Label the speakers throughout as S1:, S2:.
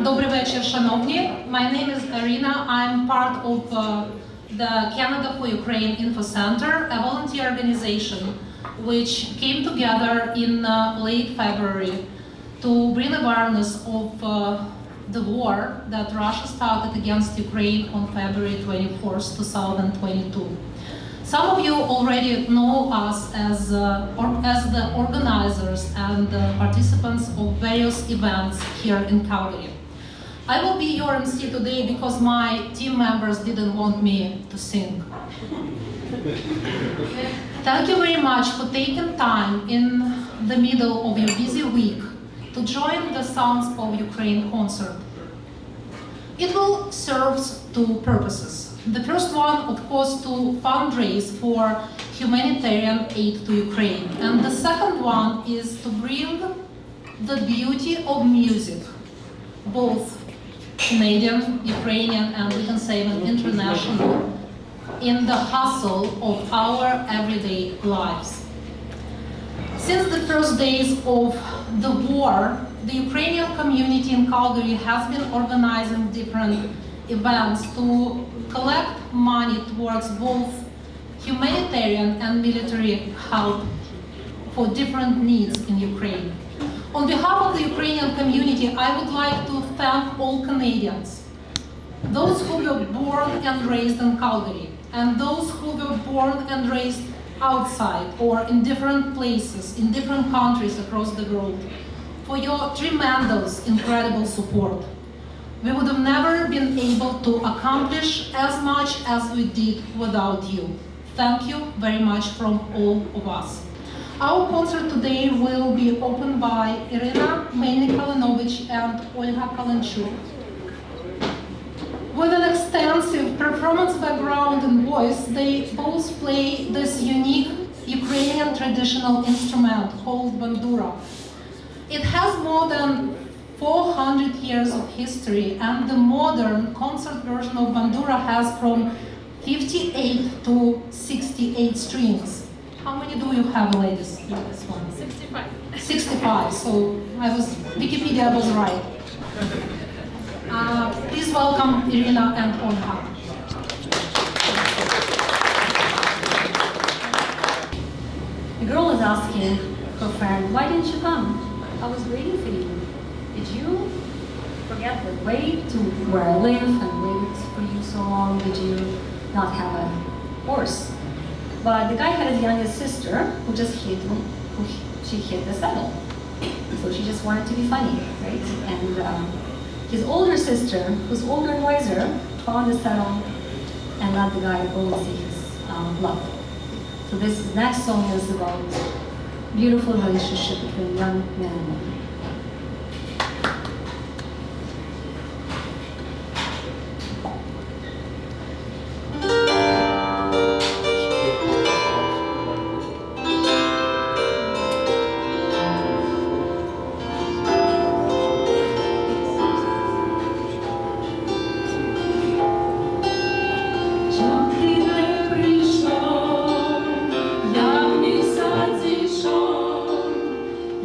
S1: Добрий вечір, шановні. My name is Irina. I'm part of the Canada for Ukraine Info Center, a volunteer organization which came together in late February to bring awareness of the war that Russia started against Ukraine on February 24th, 2022. Some of you already know us as the organizers and participants of various events here in Kалґарі. I will be your MC today because my team members didn't want me to sing. Thank you very much for taking time in the middle of your busy week to join the Sounds of Ukraine concert. It will serve two purposes. The first one, of course, to fundraise for humanitarian aid to Ukraine. And the second one is to bring the beauty of music, both Canadian, Ukrainian, and we can say even international, in the hustle of our everyday lives. Since the first days of the war, the Ukrainian community in Kалґарі has been organizing different events to collect money towards both humanitarian and military help for different needs in Ukraine. On behalf of the Ukrainian community, I would like to thank all Canadians, those who were born and raised in Kалґарі, and those who were born and raised outside or in different places, in different countries across the world, for your tremendous, incredible support. We would have never been able to accomplish as much as we did without you. Thank you very much from all of us. Our concert today will be opened by Irina Melnik-Kalinovich and Olga Kalanchuk. With an extensive performance background and voice, they both play this unique Ukrainian traditional instrument called Bandura. It has more than 400 years of history, and the modern concert version of Bandura has from 58 to 68 strings. How many do you have, ladies, in this one?
S2: 65.
S1: 65, so Wikipedia was right. Please welcome Irina and Olga.
S2: The girl is asking her friend, why didn't you come? I was waiting for you. Did you forget the way to where I live and wait for you so long? Did you not have a horse? But the guy had his youngest sister who just hit the saddle. So she just wanted to be funny, right? And his older sister, who's older and wiser, found the saddle and let the guy go and see his love. So this next song is about beautiful relationship between young men and women.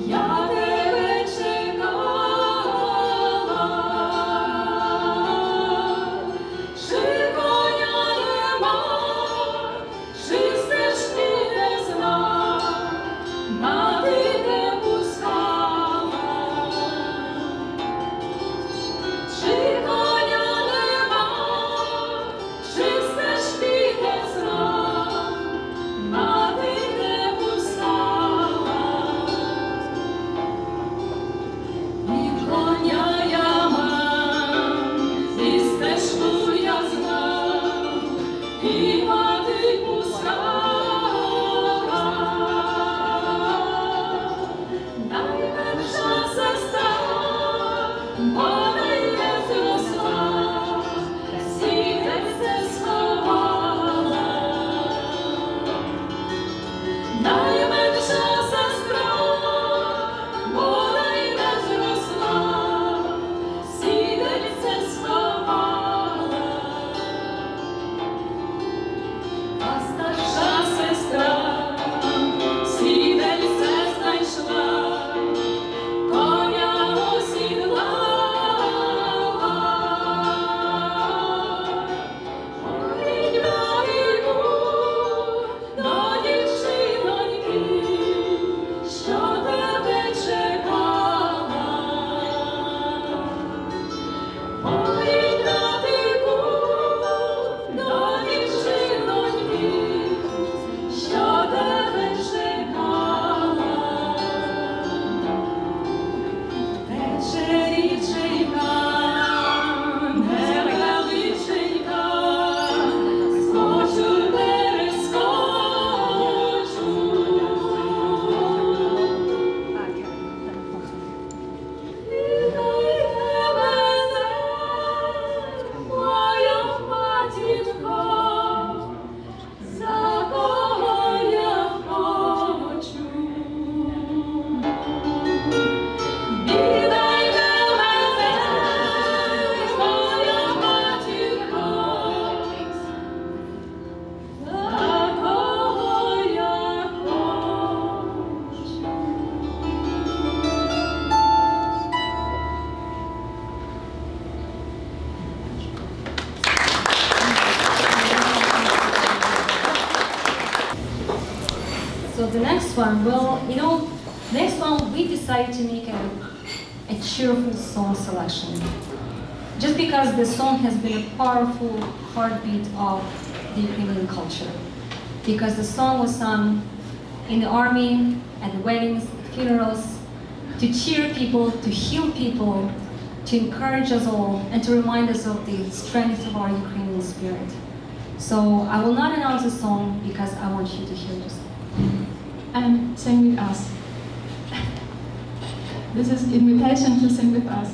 S3: Я тебе
S2: next one, well, you know, next one we decided to make a cheerful song selection. Just because the song has been a powerful heartbeat of the Ukrainian culture. Because the song was sung in the army, at weddings, funerals, to cheer people, to heal people, to encourage us all, and to remind us of the strength of our Ukrainian spirit. So I will not announce the song because I want you to hear the song.
S3: And sing with us. This is invitation to sing with us.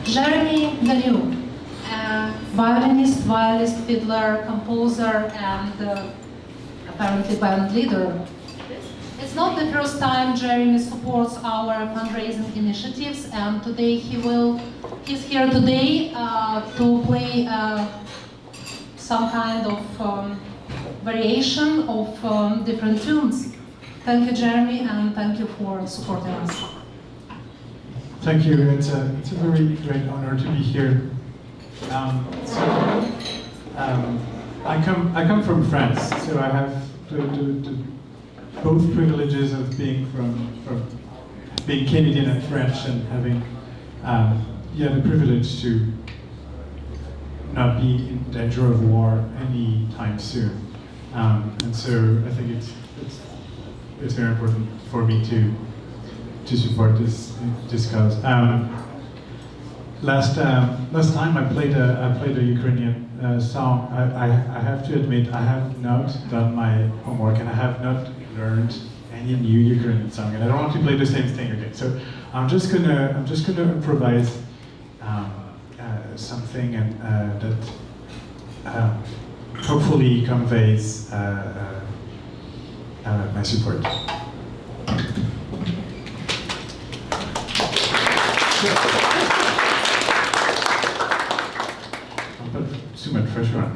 S1: Jeremy Danu, violinist, fiddler, composer, and apparently band leader. It's not the first time Jeremy supports our fundraising initiatives, and today he's here today to play some kind of variation of different tunes. Thank you, Jeremy, and thank you for supporting us.
S4: Thank you. It's a very great honor to be here. I come from France, so I have both privileges of being from being Canadian and French, and having the privilege to not be in danger of war anytime soon. And so I think it's very important for me to support this cause. Last time I played a Ukrainian song. I have to admit I have not done my homework, and I have not learned any new Ukrainian song, and I don't want to play the same thing again. So I'm just gonna improvise something that hopefully conveys my support. I'll put too much pressure on it.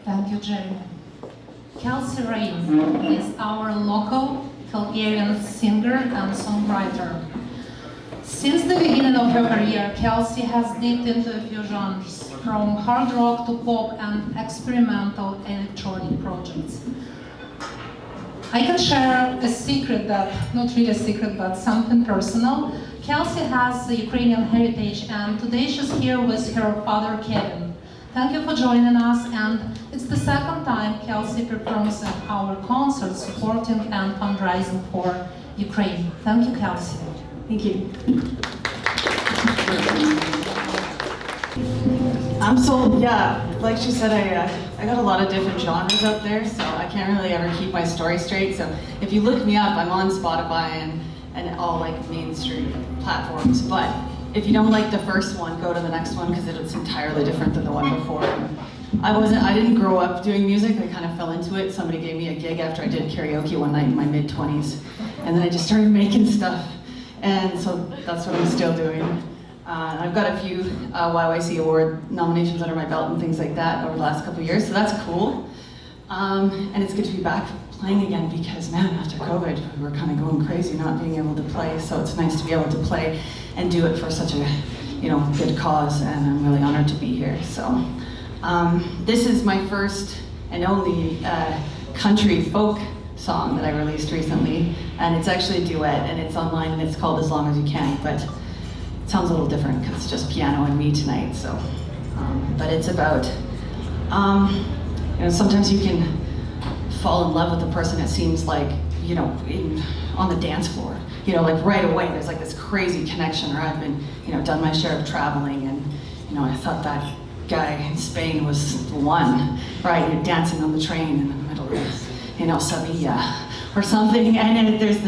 S1: Thank you, Jeremy. Kelsey Rain is our local Kалґарі singer and songwriter. Since the beginning of her career, Kelsey has dipped into fusions from hard rock to pop and experimental electronic projects. I can share a secret that, not really a secret, but something personal. Kelsey has a Ukrainian heritage, and today she's here with her father, Kevin. Thank you for joining us, and it's the second time Kelsey performs at our concert supporting and fundraising for Ukraine. Thank you, Kelsey.
S5: Thank you. Like she said, I got a lot of different genres up there, so I can't really ever keep my story straight. So if you look me up, I'm on Spotify and all like mainstream platforms. But if you don't like the first one, go to the next one because it's entirely different than the one before. I didn't grow up doing music. I kind of fell into it. Somebody gave me a gig after I did karaoke one night in my mid-20s, and then I just started making stuff. And so that's what I'm still doing. I've got a few YYC award nominations under my belt and things like that over the last couple of years, so that's cool. And it's good to be back playing again because, man, after COVID, we were kind of going crazy not being able to play, so it's nice to be able to play and do it for such a, good cause, and I'm really honored to be here. So this is my first and only country folk song that I released recently, and it's actually a duet, and it's online, and it's called As Long As You Can, but it sounds a little different because it's just piano and me tonight. So, but it's about, sometimes you can fall in love with a person. It seems like, on the dance floor, like right away. There's like this crazy connection. Or I've been, done my share of traveling, and I thought that guy in Spain was the one, right? You're dancing on the train in the middle of, Sevilla or something, and there's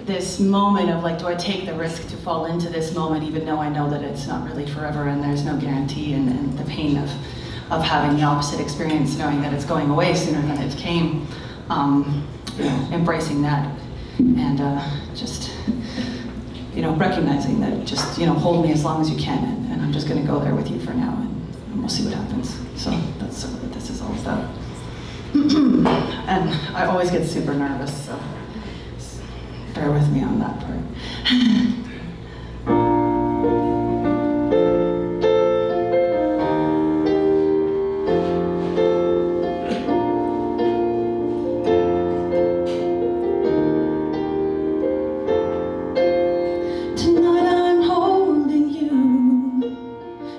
S5: this moment of like, do I take the risk to fall into this moment even though I know that it's not really forever and there's no guarantee, and the pain of having the opposite experience, knowing that it's going away sooner than it came, embracing that, and just, recognizing that just, hold me as long as you can, and I'm just gonna go there with you for now, and we'll see what happens. So that's what this is all about. And I always get super nervous, so bear with me on that part. Tonight I'm holding you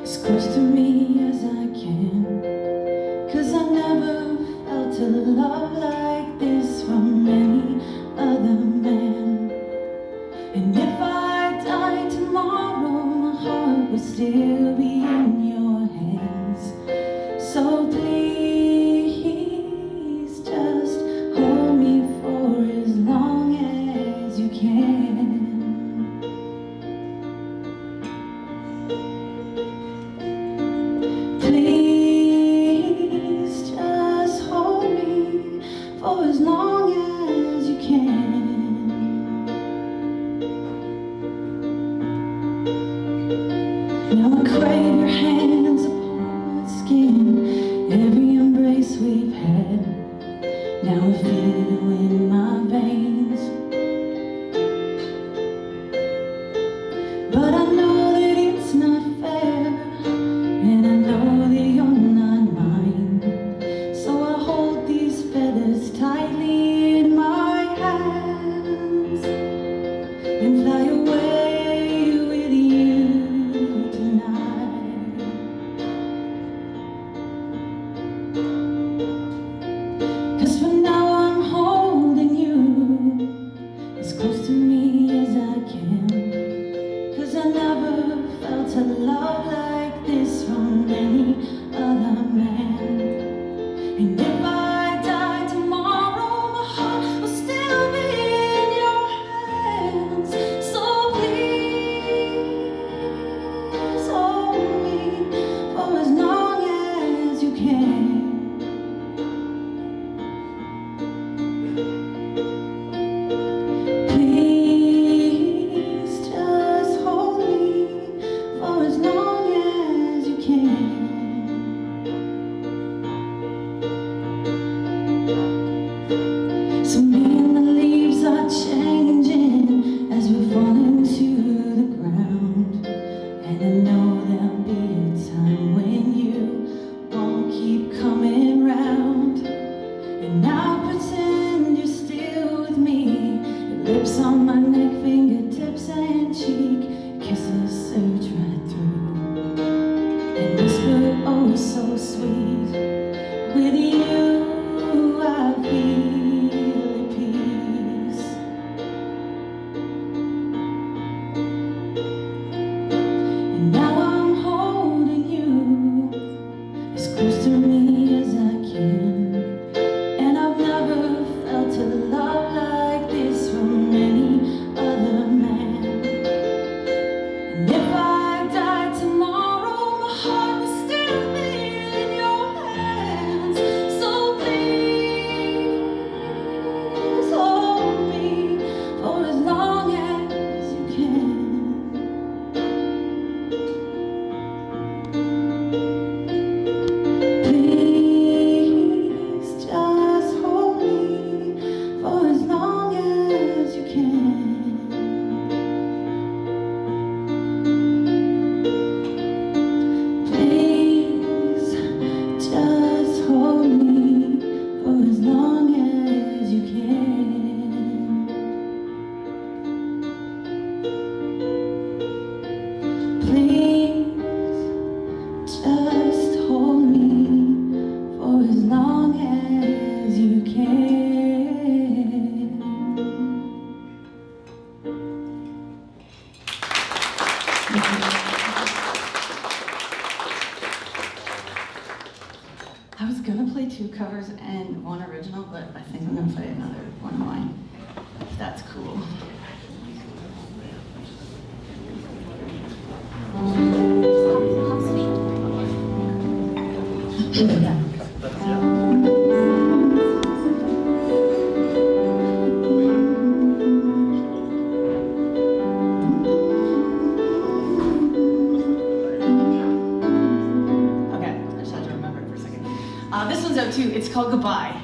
S5: as close to me as I can, 'cause I never felt a love like this from any other man. And if I die tomorrow, my heart will still be in your hands. So please just hold me for as long as you can. Please just hold me for as long as you can. Now I crave your hands upon my skin, every embrace we've had. Now I feel you in my veins. But I know that it's not fair, and I know that you're not mine. So I hold these feathers tightly in my hands and fly away with you tonight. 'Cause for now I'm holding you as close to me as I can, 'cause I never felt a love like this from any other man. And if I die tomorrow, my heart will still be in your hands. So please hold me for as long as you can. Please just hold me for as long as you can. So me and the leaves are changing as we fall into the ground.
S6: Lips on my neck, fingertips and cheek, kisses search right through, and whisper, oh so sweet, with you I feel at peace. And now I'm holding you as close to me as I can, and I've never felt a love like this from any other man. And if I died tomorrow, my heart would still be in your hands. So please hold me for as long as you can. Please just hold me for as long as you can. Please just hold me for as long as you can. Please just hold me for as long as you can.
S5: I was gonna play 2 covers and 1 original, but I think I'm gonna play another one of mine. If that's cool. Okay, I just had to remember it for a second. This one's out too. It's called Goodbye.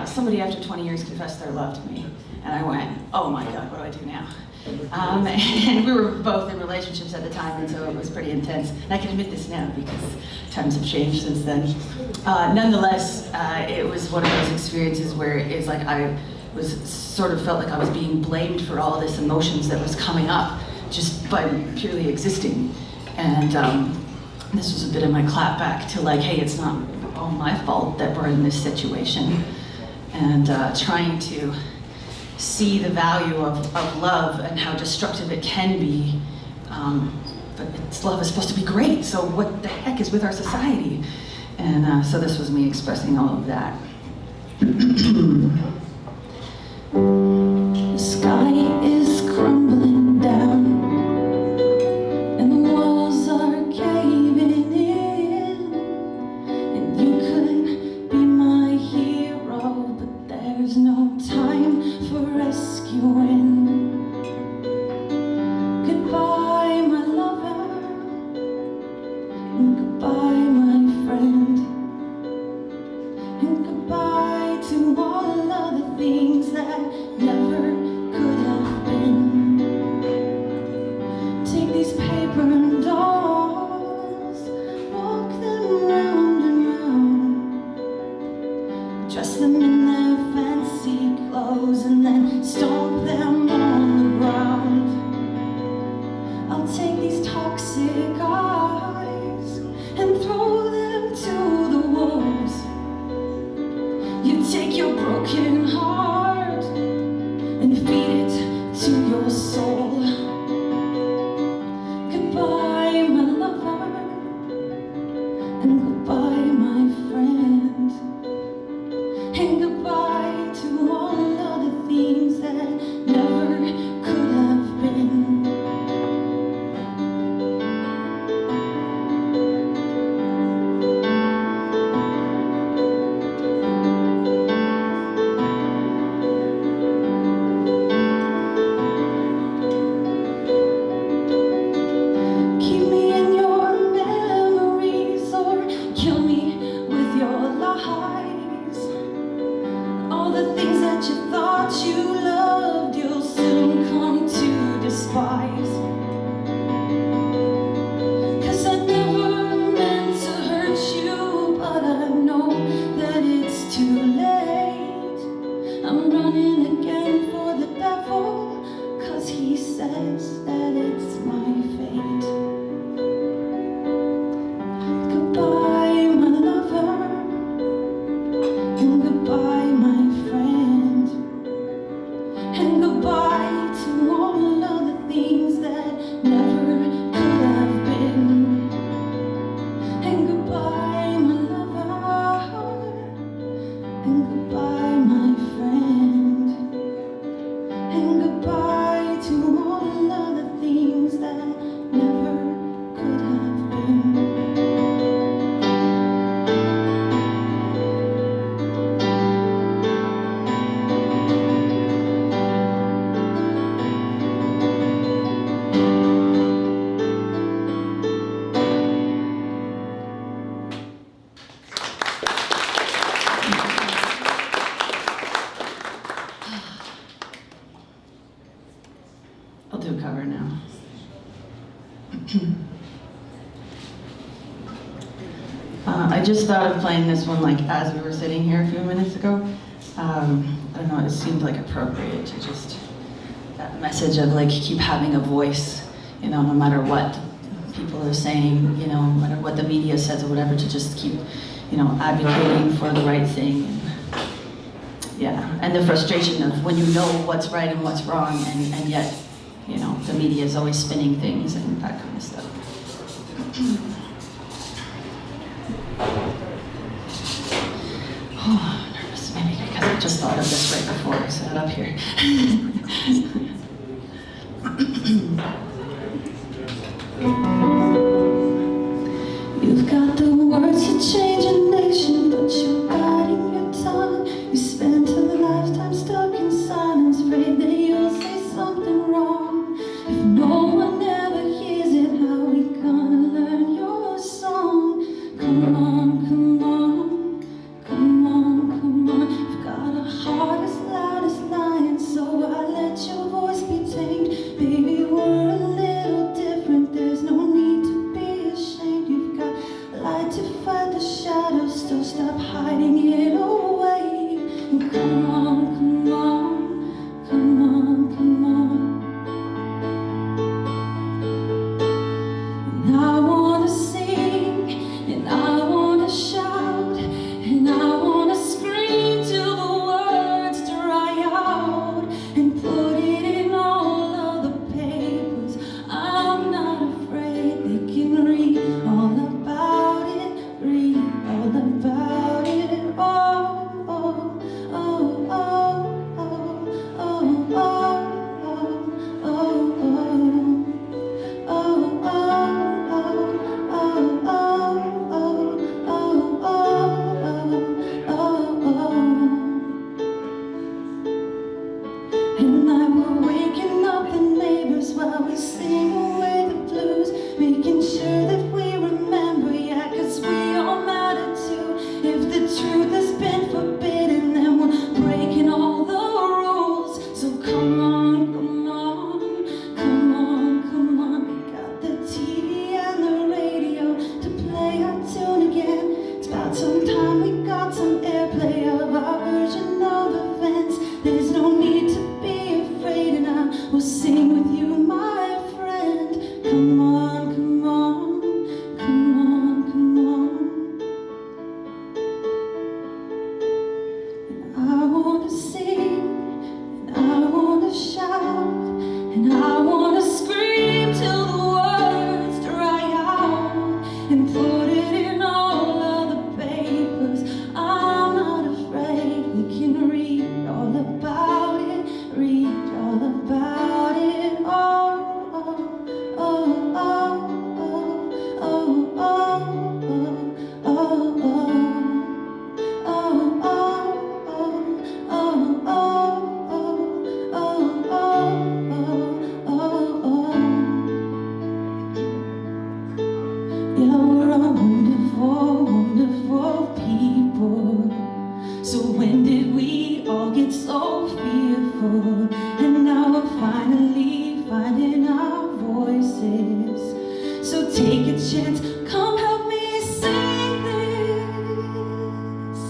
S5: Somebody after 20 years confessed their love to me. And I went, oh my God, what do I do now? And we were both in relationships at the time, and so it was pretty intense. And I can admit this now because times have changed since then. Nonetheless, it was one of those experiences where it's like I was sort of felt like I was being blamed for all this emotions that was coming up just by purely existing. And this was a bit of my clapback to like, hey, it's not all my fault that we're in this situation. And trying to see the value of love and how destructive it can be. But love is supposed to be great, so what the heck is with our society? And so this was me expressing all of that.
S6: The sky is crumbling down, and the walls are caving in, and you could be my hero, but there's no time for rescuing. Goodbye, my lover, and goodbye, my friend, and goodbye to all of the things that never could have been. Take these paper dolls, walk them round and round, dress them in their fancy clothes, and then stomp them on the ground. I'll take these toxic eyes and throw them to the wolves. You take your broken heart and feed it to your soul. Goodbye, my lover, and goodbye, my friend, and goodbye to all of the things that never could have been. Keep me in your memories or kill me with your lies. All the things that you thought you loved, you'll soon come to despise. 'Cause I never meant to hurt you, but I know that it's too late. I'm running says that it's my fate. Goodbye, my lover, and goodbye, my friend, and goodbye to all of the things that never could have been. And goodbye, my lover, and goodbye, my friend, and goodbye to all of the things that never could have been. I'll do a cover now. I just thought of playing this one like as we were sitting here a few minutes ago. I don't know, it seemed like appropriate to just, that message of like keep having a voice, you know, no matter what people are saying, you know, no matter what the media says or whatever, to just keep, you know, advocating for the right thing. And, yeah, and the frustration of when you know what's right and what's wrong, and yet, you know, the media is always spinning things and that kind of stuff. Oh, I'm nervous, maybe because I just thought of this right before I sat up here. You've got the words to change a nation, but you're biting your tongue. You spent a lifetime stuck in silence, afraid that you'll say something wrong. If no one ever hears it, how we gonna learn your song? Come on, come on, come on, come on. You've got a heart as loud as lion, so I let your voice be tamed. Baby, we're a little different, there's no need to be ashamed. You've got light to fight the shadows, so stop hiding it away. And come on, come on, come on, come on. And I wanna sing, and I wanna shout, and I wanna scream till the words dry out, and put it in all of the papers. I'm not afraid, they can read all about it, read all about it. Oh, oh, oh, oh, oh, oh, oh, oh, oh, and I were waking up the neighbors while we sing away the blues, making sure that we remember, yeah, 'cause we all matter too. If the truth has been forbidden, then we're breaking all the rules. So come on, come on, come on, come on. We got the TV and the radio to play our tune again. It's about some time we got some airplay of our version of events. There's no need to be afraid, and I will sing with you, my friend. Come on, come on, come on, come on. And I wanna sing, and I wanna shout, and I wanna scream till the words dry out, and put it in all of the papers. I'm not afraid, we can read all about it, read all about it. Oh, oh, oh, oh, oh, oh, oh, oh, oh. Yeah, we're all wonderful, wonderful people. So when did we all get so fearful? And now we're finally finding our voices. So take a chance, come help me sing this.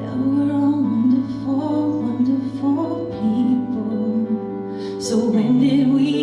S6: Yeah, we're all wonderful, wonderful people. So when did we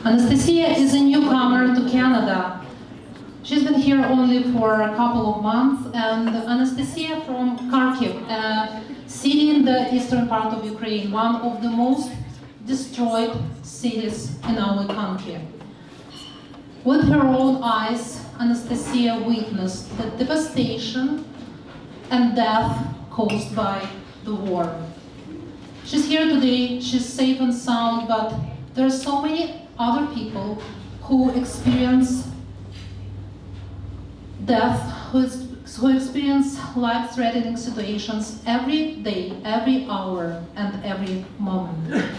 S1: Anastasia is a newcomer to Canada. She's been here only for a couple of months, and Anastasia from Kharkiv, a city in the eastern part of Ukraine, one of the most destroyed cities in our country. With her own eyes, Anastasia witnessed the devastation and death caused by the war. She's here today, she's safe and sound, but there are so many other people who experience death, who experience life-threatening situations every day, every hour, and every moment.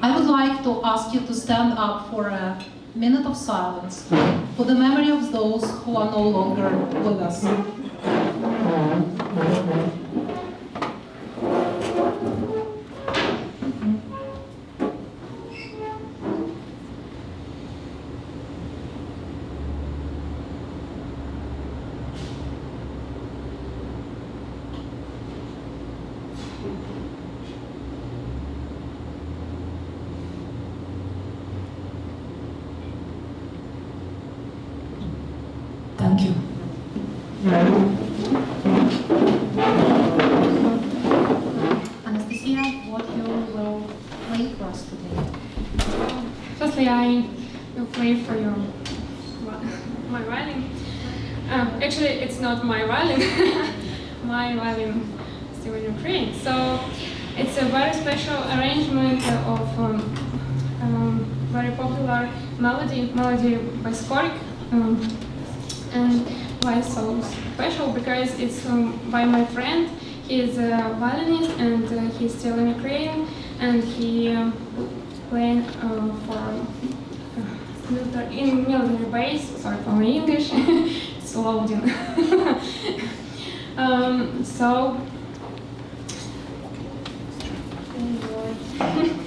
S1: I would like to ask you to stand up for a minute of silence for the memory of those who are no longer with us.
S6: Thank you.
S1: Anastasia, what you will play for us today?
S3: Firstly, I will play for you my violin. Actually, it's not my violin. My violin is still in Ukraine. So it's a very special arrangement of very popular melody by Skorik. And why so special? Because it's by my friend. He is a violinist and he's still in Ukraine, and he playing for military base. Sorry for my English, it's loading. So enjoy.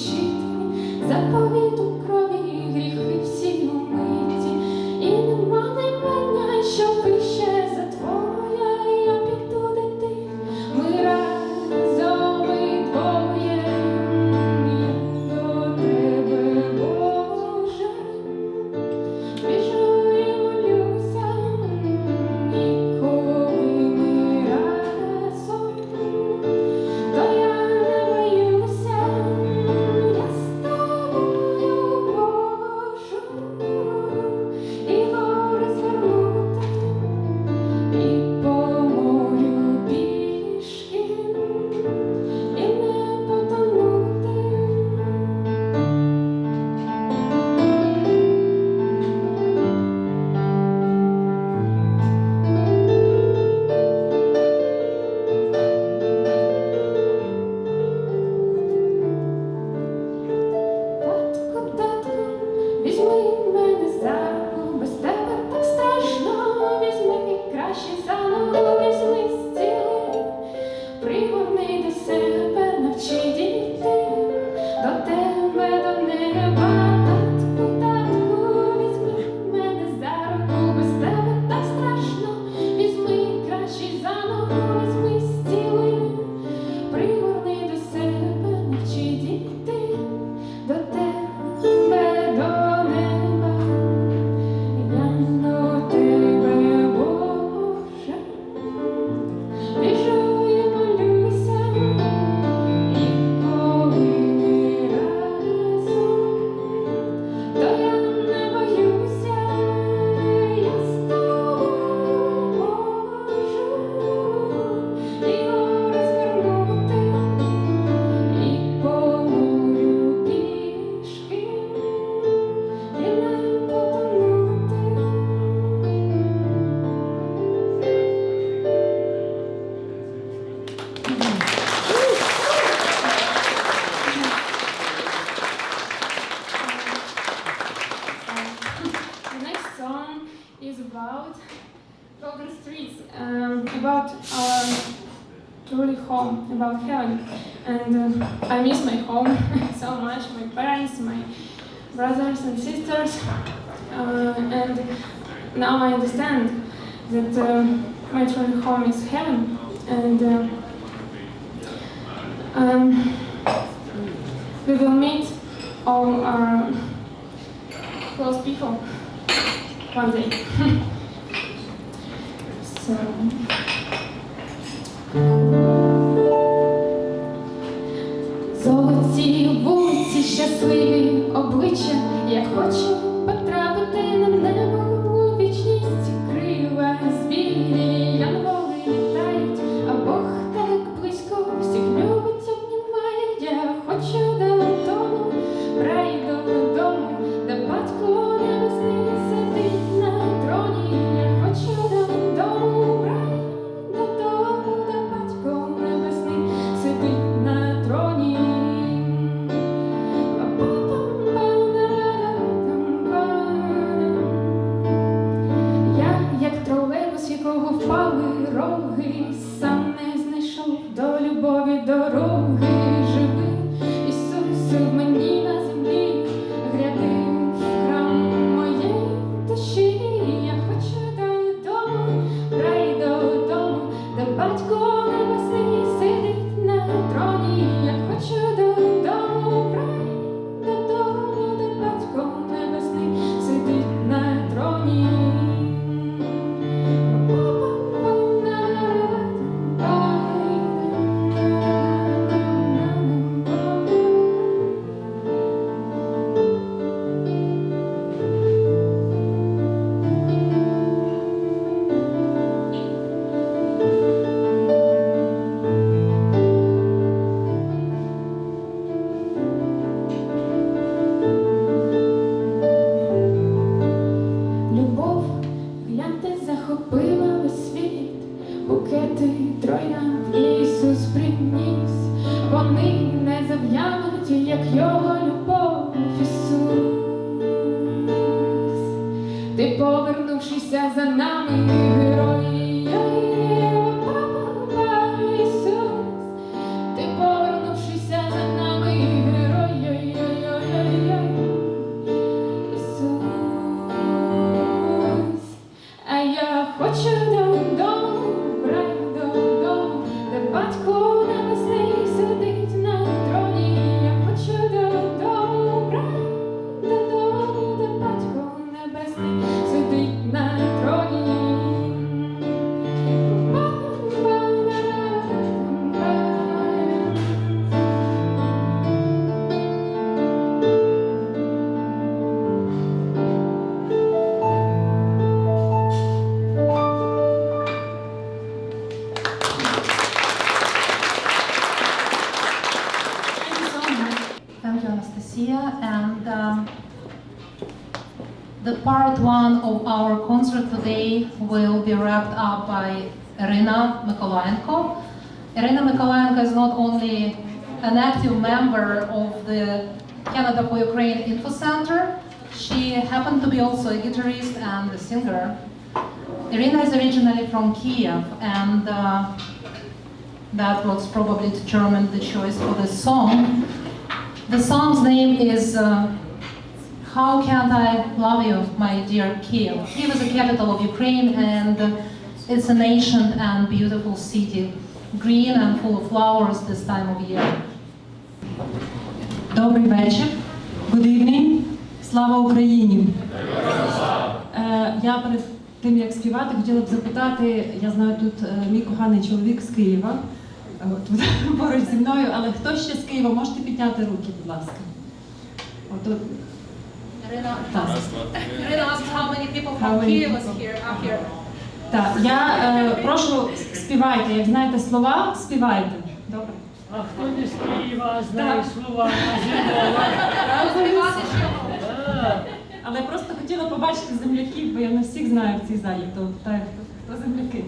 S3: вчитель, заповіт у крові, гріхи всі умиті, і нема наймення, що вище за твоє, я піду де ти, ми разом і двоє, я до тебе, Боже, біжу і молюся, і коли ми разом, то я не боюся, я з тобою можу і гори звернути, і по морю пішки, і не потонути. Татку, татку, візьми мене за руку, без тебе так страшно, візьми краще за ногу, візьми зціли, пригорни до себе, навчи дійти, до тебе, до неба. Татку, татку, візьми мене за руку, без тебе так страшно, візьми краще за ногу, візьми зціли, пригорни до себе, навчи дійти, до тебе, до неба, я до тебе, Боже, біжу і молюся, і коли ми разом, то я не боюся, я з тобою можу і гори звернути, і по морю пішки, і не потонути. The next song is about golden streets, about our truly home, about heaven. And I miss my home so much, my parents, my brothers and sisters. And now I understand that my truly home is heaven. And we will meet all our close people one day. So. Золоті вулиці, щасливі обличчя, я хочу потрапити на небо у вічність, крила звірі, янголи літають, а Бог так близько, всіх любить, обнімає, я хочу додому, рай додому, де батько небесний сидить на троні, я хочу додому, рай додому, де батько небесний сидить на троні. Я, як тролейбус, якого впали роги, сам не знайшов до любові дороги, живи, Ісусу, в мені на землі, гряди в храм моєї душі, я хочу додому, рай додому, де батько небесний сидить на троні, я хочу додому, рай додому, де батько небесний сидить на троні. Любов, гляньте, захопила весь світ, букети троянд Ісус приніс, вони не зав'януть, як його любов, Ісус. Ти, повернувшися за нами, герої, Ісус. Ти, повернувшися за нами, герої,
S1: Anastasiya, and the part one of our concert today will be wrapped up by Irina Mikolaenko. Irina Mikolaenko is not only an active member of the Canada for Ukraine Info Center, she happened to be also a guitarist and a singer. Irina is originally from Kiev, and that was probably determined the choice for this song. The song's name is How Can't I Love You, My Dear Kiev. Kiev is the capital of Ukraine, and it's an ancient and beautiful city, green and full of flowers this time of year.
S7: Добрий вечір. Good evening. Слава Україні. Я перед тим, як співати, хотіла б запитати, я знаю, тут мій коханий чоловік з Києва, тут поруч зі мною, але хто ще з Києва? Можете підняти руки, будь ласка. Отут.
S1: Irina
S7: Так.
S1: asked how many people
S7: How
S1: from
S7: many
S1: Kiev
S7: people?
S1: are here.
S7: Так, я прошу, співайте. Як знаєте слова, співайте. Добре.
S8: А хто не з Києва знає слова на
S7: Але просто хотіла побачити земляків, бо я не всіх знаю в цій залі, то так, хто земляки.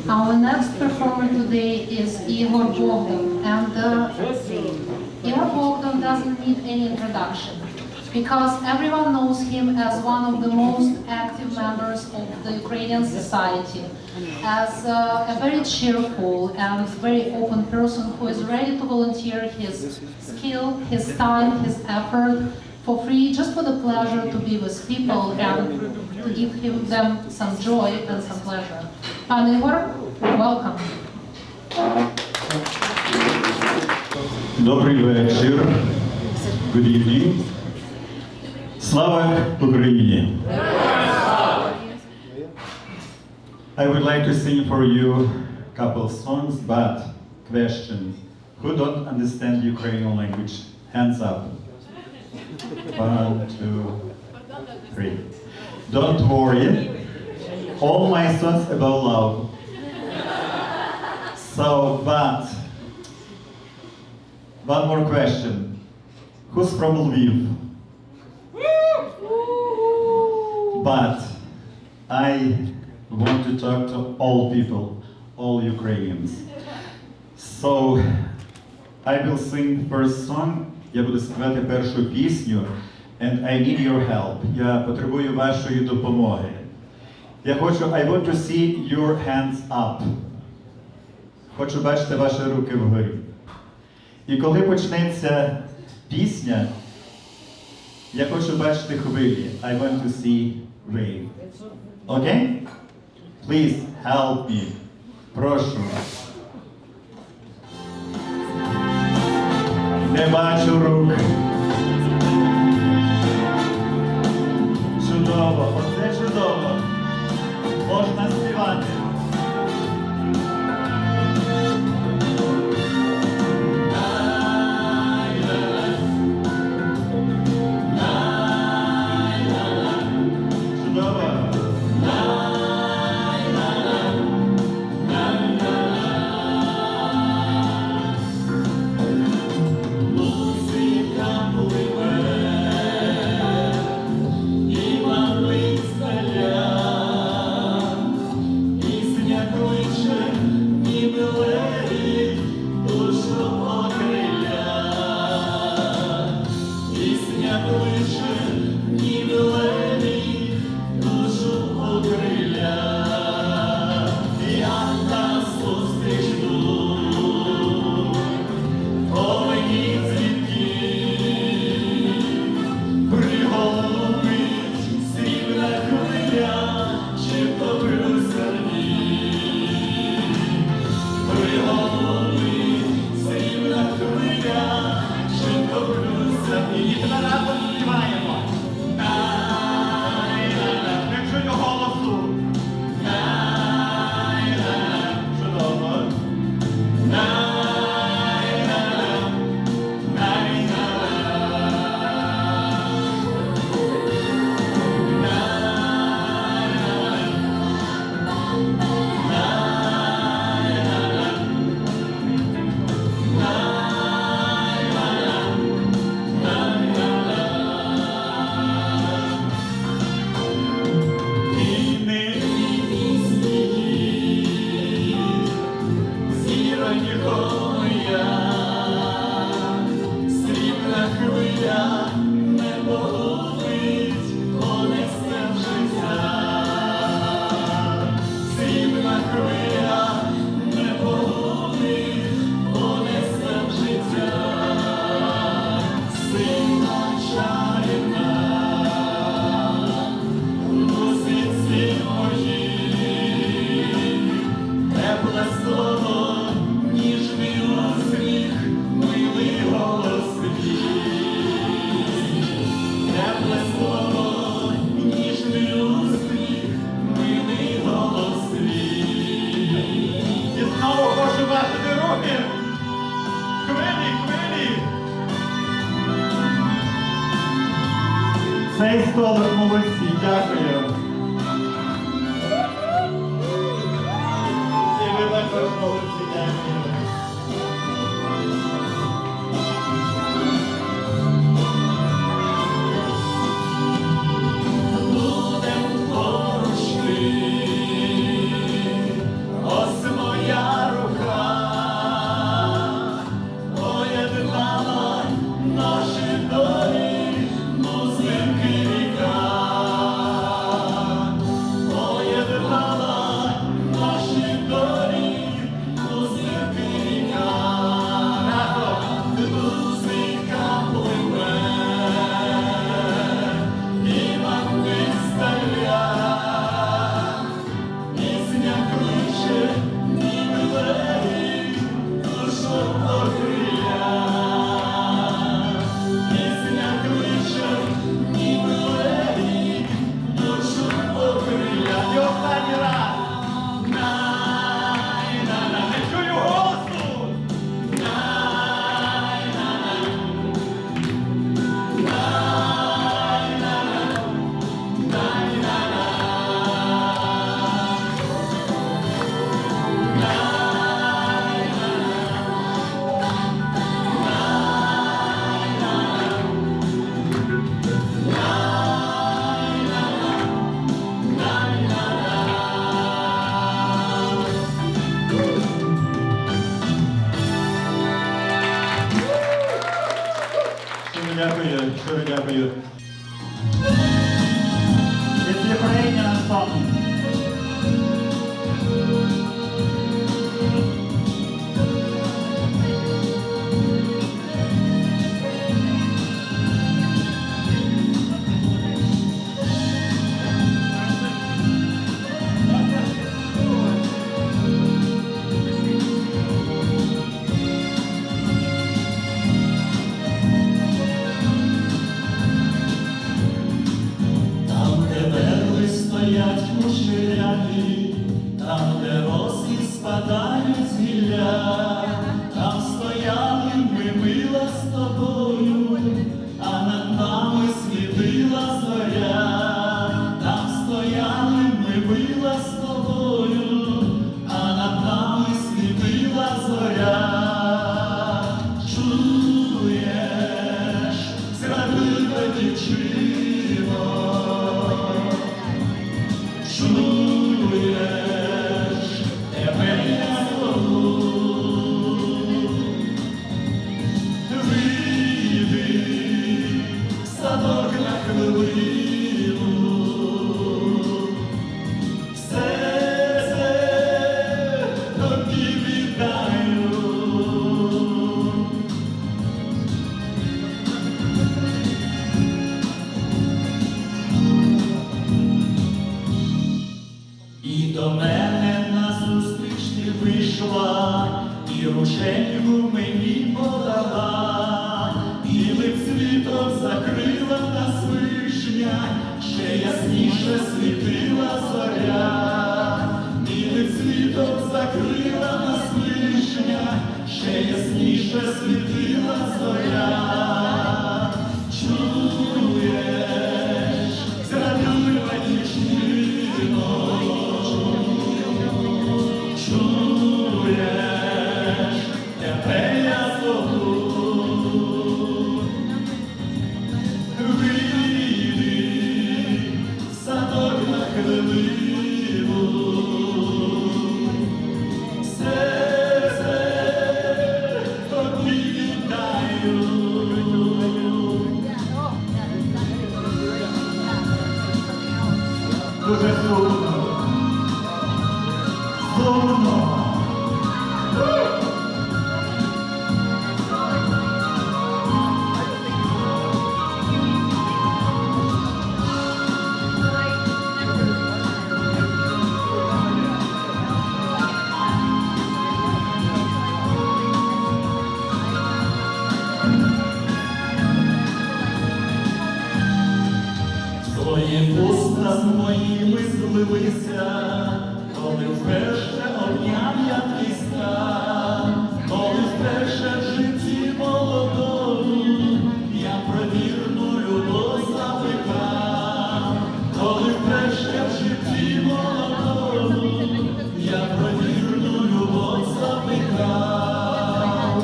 S1: Our next performer today is Igor Bogdan, and Igor Bogdan doesn't need any introduction because everyone knows him as one of the most active members of the Ukrainian society, as a very cheerful and very open person who is ready to volunteer his skill, his time, his effort for free, just for the pleasure to be with people and to give them some joy and some pleasure. Pan Igor, welcome.
S9: Добрий вечір. Good evening. Слава Україні! I would like to sing for you a couple of songs, but question. Who don't understand Ukrainian language? Hands up. 1, 2, 3. Don't worry. All my songs about love. So, but one more question. Who's from Lviv? But I want to talk to all people, all Ukrainians. So I will sing first song. Я буду співати першу пісню. And I need your help. Я потребую вашої допомоги. Я хочу, I want to see your hands up. Хочу бачити ваші руки вгорі. І коли почнеться пісня, я хочу бачити хвилі. I want to see wave. Okay? Please help me. Прошу. Не бачу рук. Чудово, оце чудово. Можна співати. Цей столик молодці, дякую. І ви також молодці, дякую. Будем поруч ти, ось моя рука, поєднала наші долі. Поєднала наші долі, дякую, щиро дякую. It's Ukrainian song.
S10: Стоять кучеряві, там, де роси спадають з гілля, там стояли ми мила з тобою, а над нами світила зоря. Там стояли ми мила з тобою, а над нами світила зоря. Чуєш, зрадливе дівчино, чуєш, тебе я зову. Вийди в садок на хвилину, все тобі віддаю. І до мене назустріч ти вийшла, і рушеньку мені подала, білим світом закрила нас вишня, ще ясніше світила зоря. Білим світом закрила нас вишня, ще ясніше світила зоря. Чуєш, зрадлива дівчино, чуєш, тебе я зову. Вийди в садок на хвилину, серце тобі віддаю.
S9: Дуже сумно. Сумно.
S10: Твої уста з моїми злилися, коли вперше обняв я твій стан, коли вперше в житті молодому я про вірну любов запитав, коли вперше в житті молодому я про вірну любов запитав.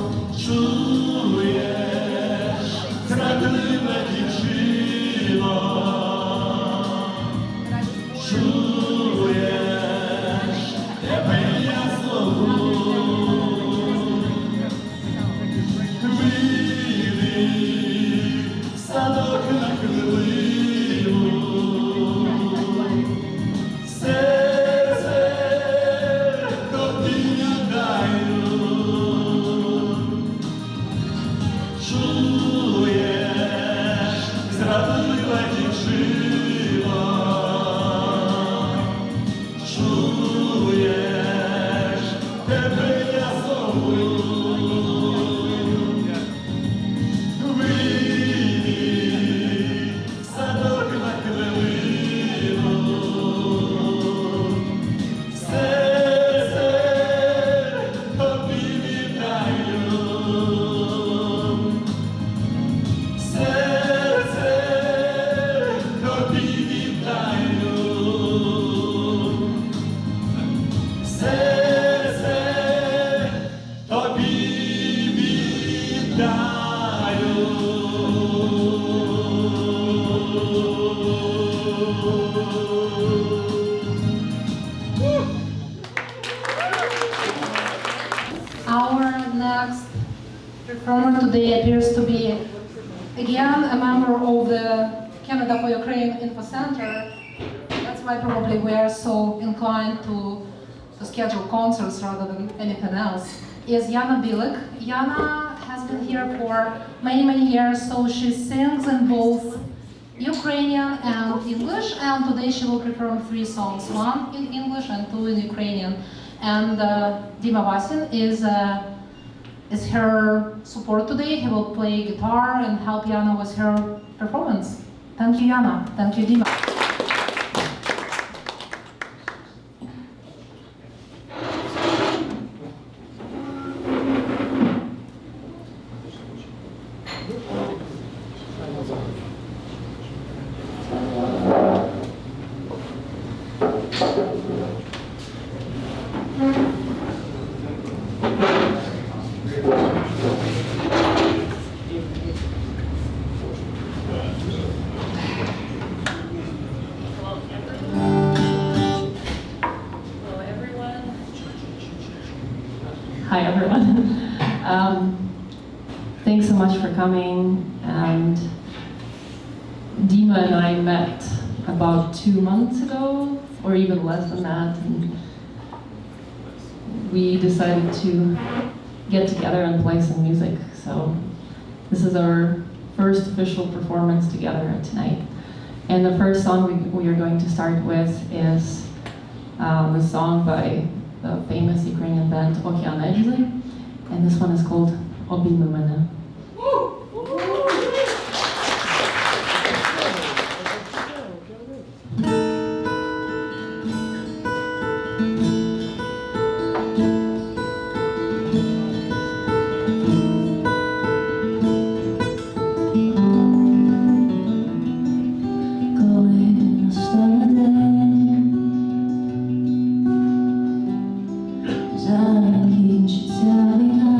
S10: Чуєш, зрадлива дівчино, чуєш, тебе я зову. Вийди в садок на хвилину, серце тобі віддаю. Чуєш, зрадлива дівчино, чуєш, тебе я зову. Вийди
S1: and a member of the Canada for Ukraine Info Center. That's why probably we are so inclined to schedule concerts rather than anything else, is Yana Bilik. Yana has been here for many, many years, so she sings in both Ukrainian and English, and today she will perform 3 songs, 1 in English and 2 in Ukrainian. And Dima Vasin is her support today. He will play guitar and help Yana with her performance. Thank you, Yana. Thank you, Dima.
S11: Hi everyone. Thanks so much for coming. And Dima and I met about 2 months ago, or even less than that, and we decided to get together and play some music. So this is our first official performance together tonight. And the first song we are going to start with is the song by the famous Ukrainian band Okeanegyli, and this one is called Obійми мене.
S6: Коли настане день, закінчиться війна,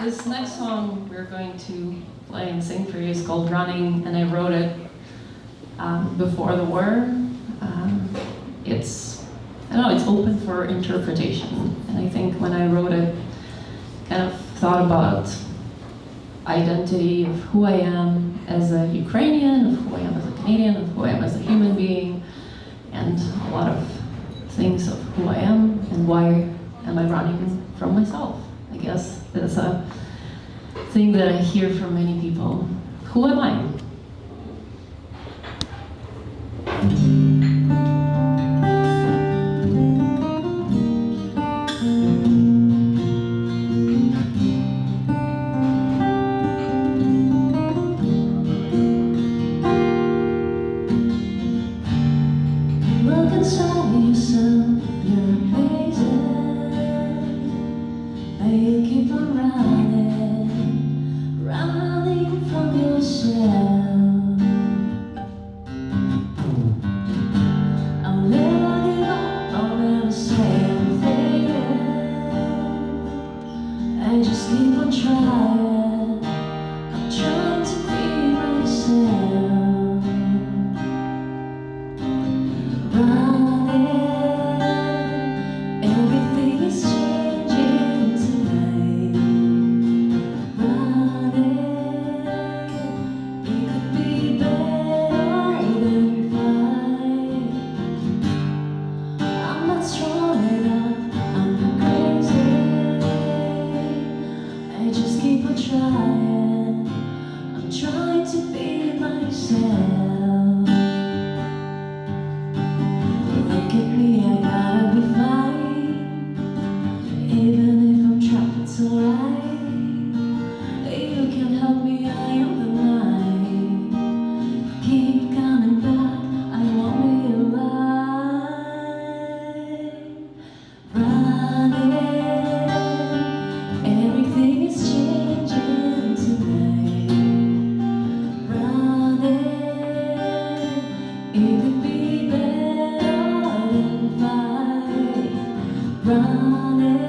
S11: This next song we're going to play and sing for you is called Running, and I wrote it before the war. It's open for interpretation, and I think when I wrote it, kind of thought about identity of who I am as a Ukrainian, of who I am as a Canadian, of who I am as a human being, and a lot of things of who I am and why am I running from myself. I guess that's a thing that I hear from many people. Who am I?
S6: Look inside yourself, you're amazing. You keep on running from yourself. I'll never give up, I'll never say I'm failing. I just keep on trying. I'm trying to be myself. Running, everything is changing tonight. Running, it could be better than fight. I'm not strong enough, I'm not crazy. I just keep on trying. I'm trying to be myself. Look at me, I gotta be fine. Even if I'm trapped, it's alright. You can help me, I am the night. Keep coming back, I won't be alive. Running, everything is changing tonight. Running, it could be better than fight. Running,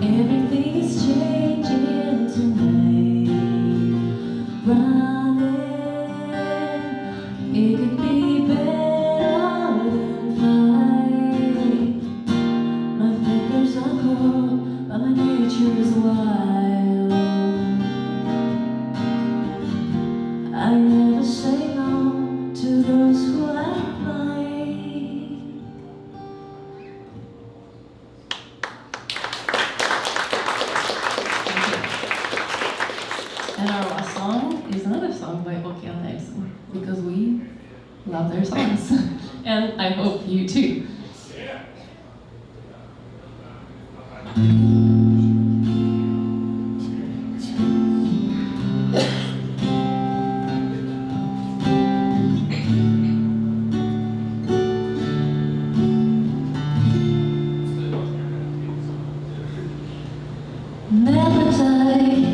S6: everything is changing tonight. Running, it could be better than fight. My fingers are cold, but my nature is wild. I never say no to those who act like.
S11: And our last song is another song by Okeanex, because we love their songs. And I hope you too.
S6: Не питай,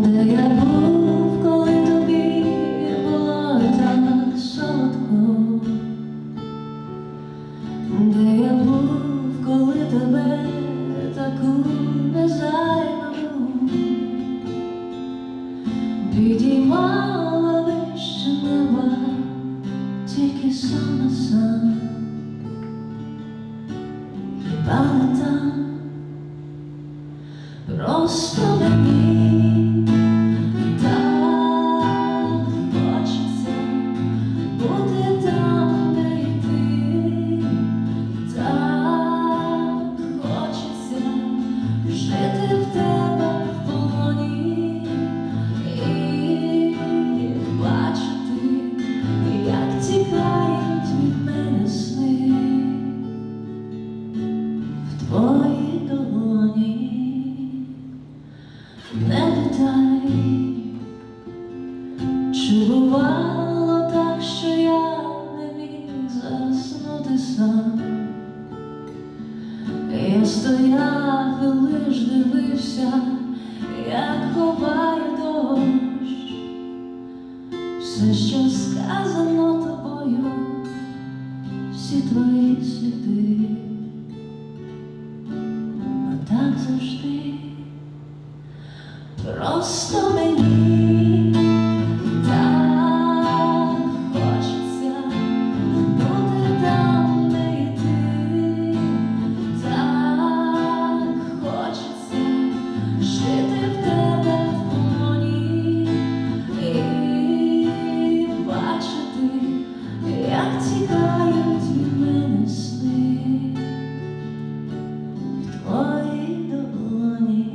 S6: де я був, коли тобі було так солодко. Де я був, коли тебе таку незайману підіймала вище неба, тільки сам на сам. Хіба не там? Просто мені так хочеться бути там, де й ти. Так хочеться жити в тебе в полоні і бачити, як тікають від мене сни в твоїй долоні. Не питай, чи бувало так, що я не міг заснути сам. Я стояв і лиш дивився, як ховає дощ все, що сказано тобою, всі твої сліди. Так завжди. Просто мені так хочеться бути там, де і ти. Так хочеться жити в тебе в полоні і бачити, як тікають від мене сни в твоїй долоні.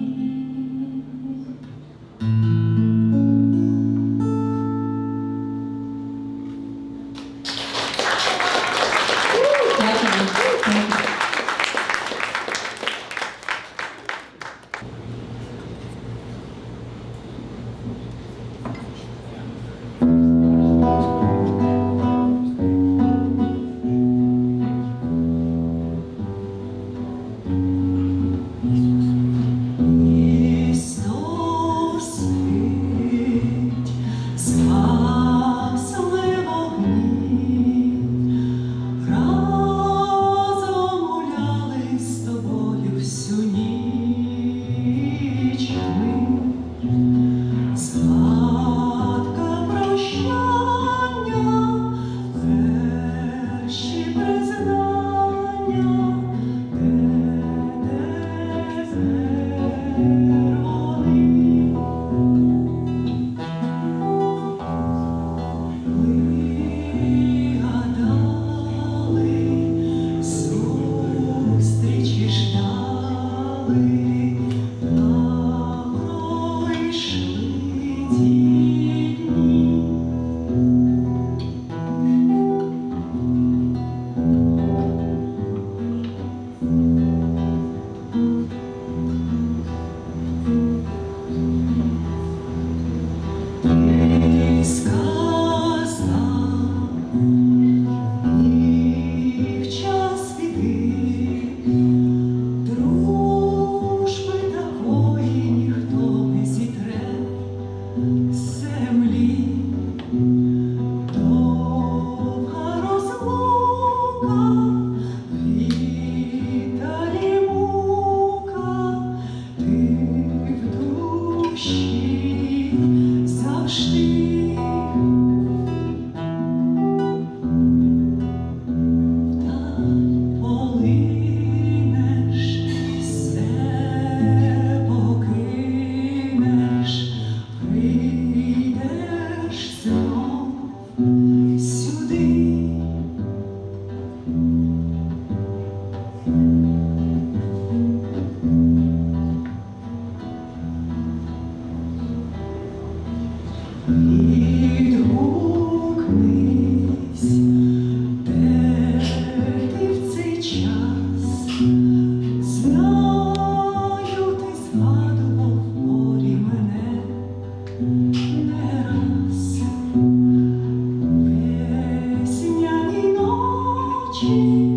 S10: Весняні ночі